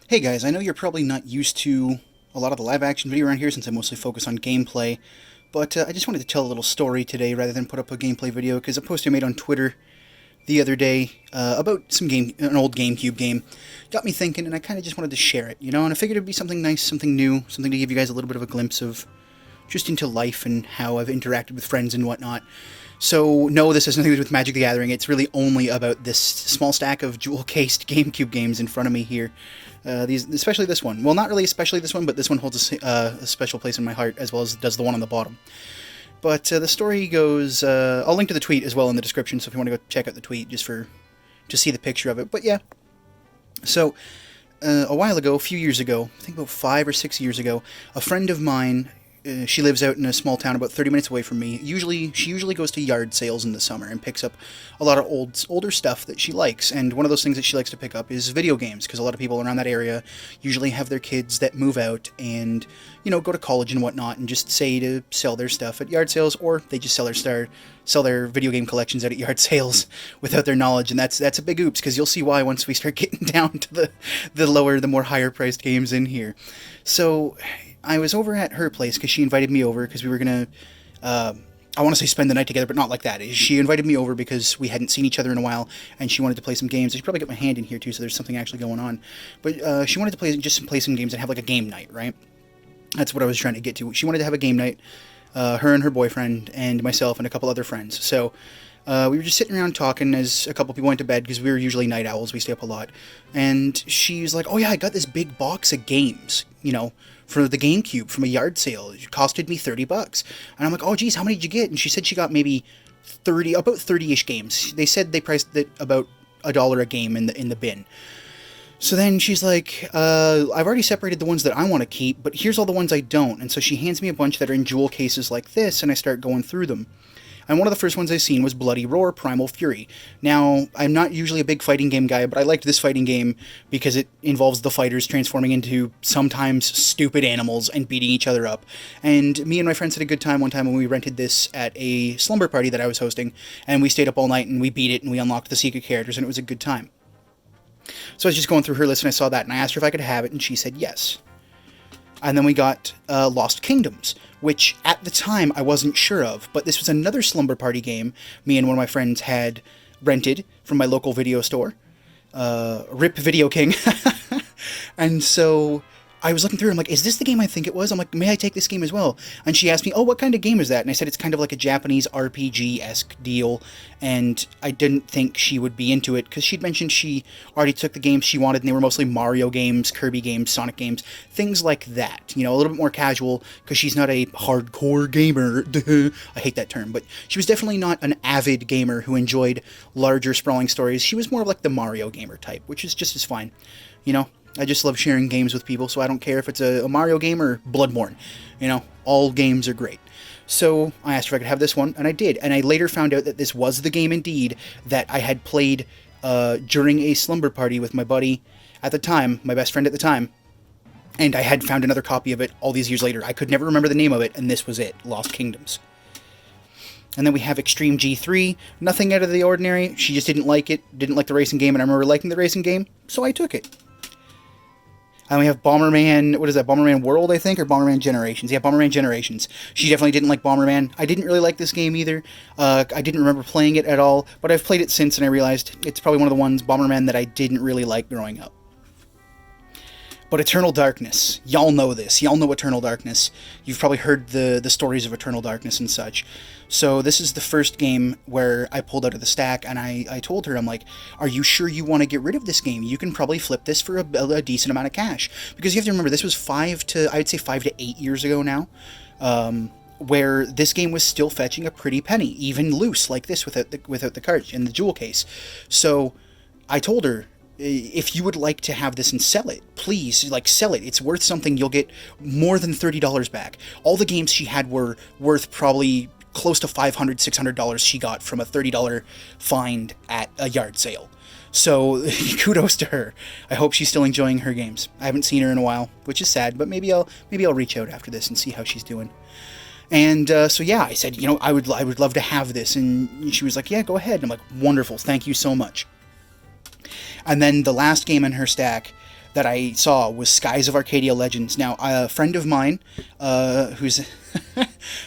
Hey guys, I know you're probably not used to a lot of the live action video around here since I mostly focus on gameplay, but I just wanted to tell a little story today rather than put up a gameplay video because a post I made on Twitter the other day about an old GameCube game got me thinking, and I kind of just wanted to share it, and I figured it'd be something nice, something new, something to give you guys a little bit of a glimpse of just into life and how I've interacted with friends and whatnot. So, no, this has nothing to do with Magic the Gathering. It's really only about this small stack of jewel-cased GameCube games in front of me here. Especially this one. Well, not really especially this one, but this one holds a special place in my heart, as well as does the one on the bottom. But the story goes... I'll link to the tweet as well in the description, so if you want to go check out the tweet just to see the picture of it. But yeah. So, a while ago, a few years ago, I think about 5 or 6 years ago, a friend of mine... she lives out in a small town about 30 minutes away from me. She usually goes to yard sales in the summer and picks up a lot of older stuff that she likes. And one of those things that she likes to pick up is video games, because a lot of people around that area usually have their kids that move out and, go to college and whatnot and just say to sell their stuff at yard sales, or they just sell their video game collections out at yard sales without their knowledge. And that's a big oops, because you'll see why once we start getting down to the more higher priced games in here. So I was over at her place because she invited me over because we were going to, I want to say spend the night together, but not like that. She invited me over because we hadn't seen each other in a while, and she wanted to play some games. I should probably get my hand in here, too, so there's something actually going on. But she wanted to play some games and have, like, a game night, right? That's what I was trying to get to. She wanted to have a game night, her and her boyfriend, and myself, and a couple other friends. So we were just sitting around talking as a couple people went to bed, because we were usually night owls. We stay up a lot. And she's like, oh, yeah, I got this big box of games, for the GameCube from a yard sale. It costed me $30. And I'm like, oh, geez, how many did you get? And she said she got maybe about 30-ish games. They said they priced it about $1 a game in the bin. So then she's like, I've already separated the ones that I want to keep, but here's all the ones I don't. And so she hands me a bunch that are in jewel cases like this, and I start going through them. And one of the first ones I seen was Bloody Roar Primal Fury. Now, I'm not usually a big fighting game guy, but I liked this fighting game because it involves the fighters transforming into sometimes stupid animals and beating each other up. And me and my friends had a good time one time when we rented this at a slumber party that I was hosting, and we stayed up all night and we beat it and we unlocked the secret characters, and it was a good time. So I was just going through her list and I saw that, and I asked her if I could have it, and she said yes. And then we got Lost Kingdoms, which at the time I wasn't sure of, but this was another slumber party game me and one of my friends had rented from my local video store. RIP Video King. And so I was looking through, I'm like, is this the game I think it was? I'm like, may I take this game as well? And she asked me, oh, what kind of game is that? And I said, it's kind of like a Japanese RPG-esque deal, and I didn't think she would be into it, because she'd mentioned she already took the games she wanted, and they were mostly Mario games, Kirby games, Sonic games, things like that. A little bit more casual, because she's not a hardcore gamer. I hate that term, but she was definitely not an avid gamer who enjoyed larger, sprawling stories. She was more of like the Mario gamer type, which is just as fine, I just love sharing games with people, so I don't care if it's a Mario game or Bloodborne. All games are great. So I asked her if I could have this one, and I did. And I later found out that this was the game indeed that I had played during a slumber party with my buddy at the time, my best friend at the time. And I had found another copy of it all these years later. I could never remember the name of it, and this was it, Lost Kingdoms. And then we have Extreme G3, nothing out of the ordinary. She just didn't like it, didn't like the racing game, and I remember liking the racing game, so I took it. And we have Bomberman, what is that, Bomberman World, I think, or Bomberman Generations? Yeah, Bomberman Generations. She definitely didn't like Bomberman. I didn't really like this game either. I didn't remember playing it at all, but I've played it since, and I realized it's probably one of the ones, Bomberman, that I didn't really like growing up. But Eternal Darkness, y'all know this. Y'all know Eternal Darkness. You've probably heard the stories of Eternal Darkness and such. So this is the first game where I pulled out of the stack, and I told her, I'm like, are you sure you want to get rid of this game? You can probably flip this for a decent amount of cash. Because you have to remember, this was 5 to 8 years ago now, where this game was still fetching a pretty penny, even loose like this without the cart and the jewel case. So I told her, if you would like to have this and sell it, please, sell it. It's worth something. You'll get more than $30 back. All the games she had were worth probably close to $500, $600 she got from a $30 find at a yard sale. So kudos to her. I hope she's still enjoying her games. I haven't seen her in a while, which is sad, but maybe I'll reach out after this and see how she's doing. And so yeah, I said, I would love to have this, and she was like, yeah, go ahead. And I'm like, wonderful, thank you so much. And then the last game in her stack that I saw was Skies of Arcadia Legends. Now, a friend of mine, who's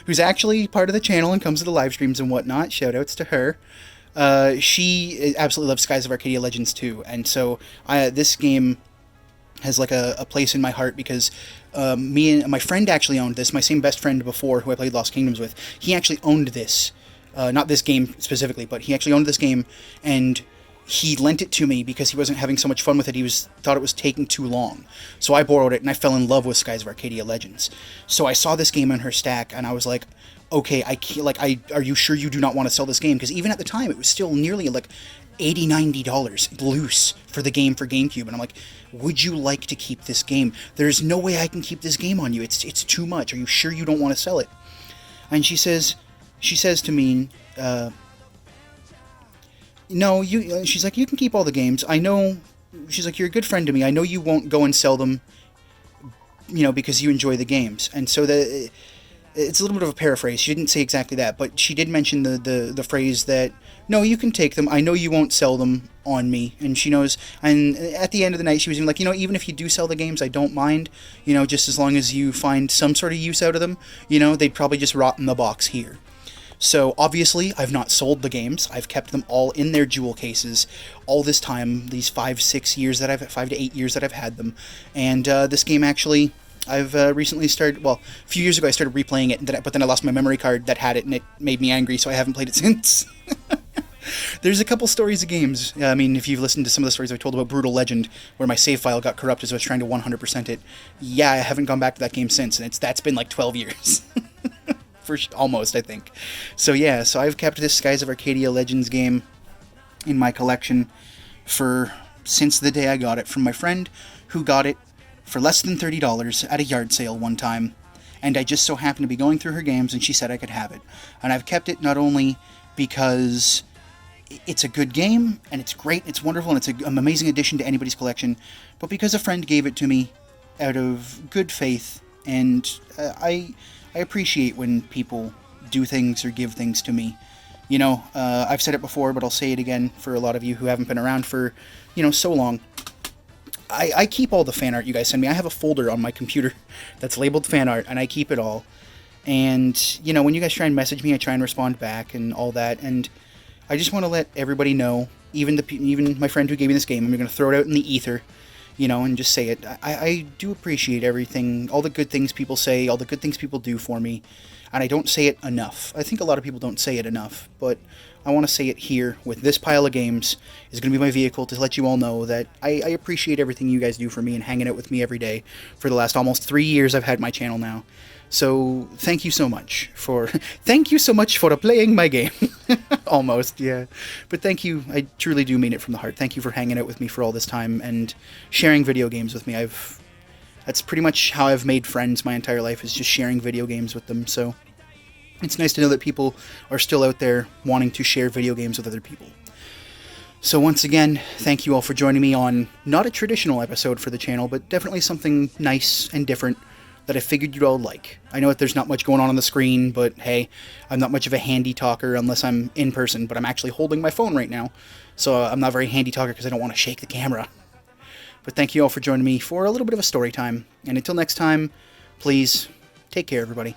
who's actually part of the channel and comes to the live streams and whatnot, shout outs to her. She absolutely loves Skies of Arcadia Legends too, and so this game has like a place in my heart because me and my friend actually owned this. My same best friend before, who I played Lost Kingdoms with, he actually owned this. Not this game specifically, but he actually owned this game, and he lent it to me because he wasn't having so much fun with it. He thought it was taking too long. So I borrowed it, and I fell in love with Skies of Arcadia Legends. So I saw this game in her stack, and I was like, okay, are you sure you do not want to sell this game? Because even at the time, it was still nearly like $80, $90 loose for the game for GameCube. And I'm like, would you like to keep this game? There's no way I can keep this game on you. It's too much. Are you sure you don't want to sell it? And she says to me, no, she's like, you can keep all the games. I know, she's like, you're a good friend to me. I know you won't go and sell them, because you enjoy the games. And so it's a little bit of a paraphrase. She didn't say exactly that, but she did mention the phrase that, no, you can take them. I know you won't sell them on me. And she knows, and at the end of the night, she was even like, even if you do sell the games, I don't mind, just as long as you find some sort of use out of them, they'd probably just rot in the box here. So obviously, I've not sold the games. I've kept them all in their jewel cases all this time, these 5 to 8 years that I've had them. And this game actually, I've recently started, a few years ago I started replaying it, but then I lost my memory card that had it, and it made me angry, so I haven't played it since. There's a couple stories of games. I mean, if you've listened to some of the stories I've told about Brutal Legend, where my save file got corrupted as I was trying to 100% it, I haven't gone back to that game since, and that's been like 12 years. Almost, I think. So I've kept this Skies of Arcadia Legends game in my collection since the day I got it from my friend, who got it for less than $30 at a yard sale one time, and I just so happened to be going through her games, and she said I could have it. And I've kept it not only because it's a good game, and it's great, it's wonderful, and it's an amazing addition to anybody's collection, but because a friend gave it to me out of good faith, and I appreciate when people do things or give things to me. I've said it before, but I'll say it again for a lot of you who haven't been around for, so long. I keep all the fan art you guys send me. I have a folder on my computer that's labeled fan art, and I keep it all. And, when you guys try and message me, I try and respond back and all that. And I just want to let everybody know, even my friend who gave me this game, I'm going to throw it out in the ether, and just say it. I do appreciate everything, all the good things people say, all the good things people do for me, and I don't say it enough. I think a lot of people don't say it enough, but I want to say it here with this pile of games is going to be my vehicle to let you all know that I appreciate everything you guys do for me and hanging out with me every day for the last almost 3 years I've had my channel now. So thank you so much for playing my game. Almost, yeah. But thank you. I truly do mean it from the heart. Thank you for hanging out with me for all this time and sharing video games with me. That's pretty much how I've made friends my entire life, is just sharing video games with them. So it's nice to know that people are still out there wanting to share video games with other people. So once again, thank you all for joining me on not a traditional episode for the channel, but definitely something nice and different that I figured you'd all like. I know that there's not much going on the screen, but hey, I'm not much of a handy talker unless I'm in person, but I'm actually holding my phone right now, so I'm not very handy talker because I don't want to shake the camera. But thank you all for joining me for a little bit of a story time, and until next time, please take care, everybody.